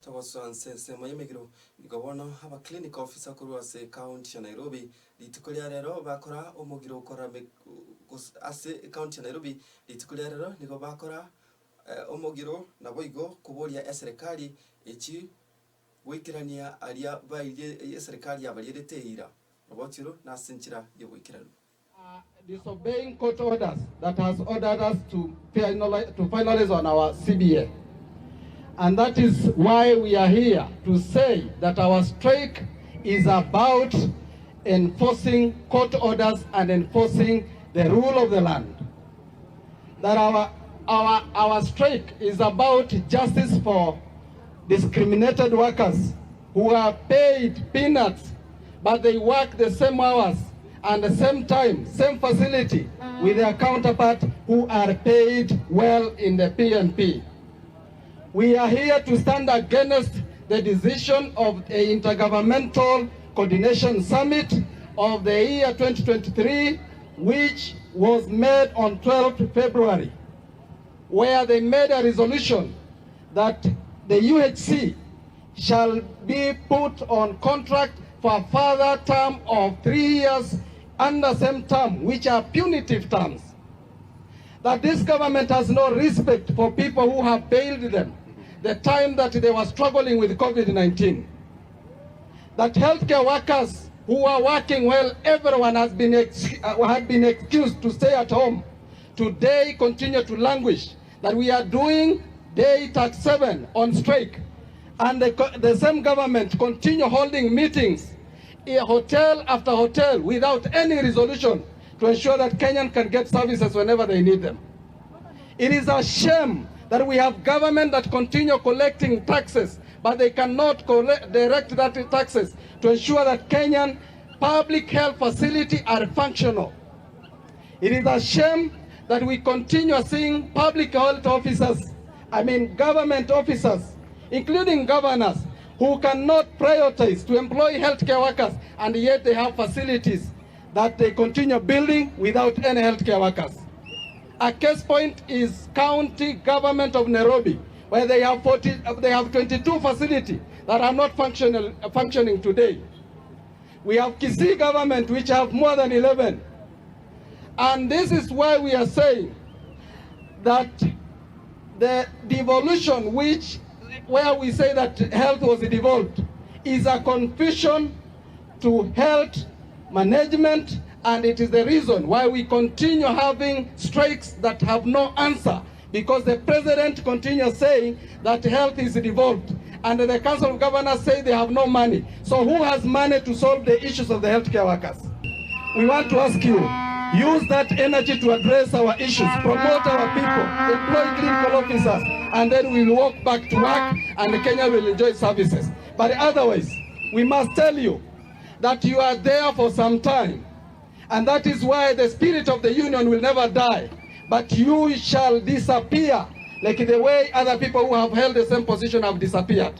Tawasanse sema yemegiro igabona haba clinic officer kuri se Ekaonti ya Nairobi litukulia rero bakora omugiro ukora ase Ekaonti ya Nairobi litukulia rero nigo bakora omugiro nabo igo kuboria serikali echi wikirania alia baile serikali yabalieteira robotiro na sinchira yobwikirano disobeying court orders that has ordered us to finalize on our CBA. And that is why we are here to say that our strike is about enforcing court orders and enforcing the rule of the land. That our strike is about justice for discriminated workers who are paid peanuts, but they work the same hours and the same time, same facility with their counterpart who are paid well in the PNP. We are here to stand against the decision of the Intergovernmental Coordination Summit of the year 2023, which was made on 12th February, where they made a resolution that the UHC shall be put on contract for a further term of 3 years under same term, which are punitive terms. That this government has no respect for people who have bailed them the time that they were struggling with COVID-19. That healthcare workers who are working well, everyone has been excused to stay at home. Today continue to languish. That we are doing day 37 on strike. And the same government continue holding meetings in hotel after hotel without any resolution to ensure that Kenyans can get services whenever they need them. It is a shame that we have government that continue collecting taxes, but they cannot direct that taxes to ensure that Kenyan public health facilities are functional. It is a shame that we continue seeing public health officers, government officers, including governors, who cannot prioritize to employ healthcare workers, and yet they have facilities that they continue building without any healthcare workers. A case point is county government of Nairobi, where they have 22 facilities that are not functioning today. We have Kisii government, which have more than 11. And this is why we are saying that the devolution, where we say that health was devolved, is a confusion to health management, and it is the reason why we continue having strikes that have no answer, because the president continues saying that health is devolved, and the Council of Governors say they have no money. So who has money to solve the issues of the healthcare workers? We want to ask you, use that energy to address our issues, promote our people, employ clinical officers, and then we'll walk back to work and Kenya will enjoy services. But otherwise, we must tell you that you are there for some time. And that is why the spirit of the union will never die. But you shall disappear like the way other people who have held the same position have disappeared.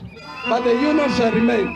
But the union shall remain.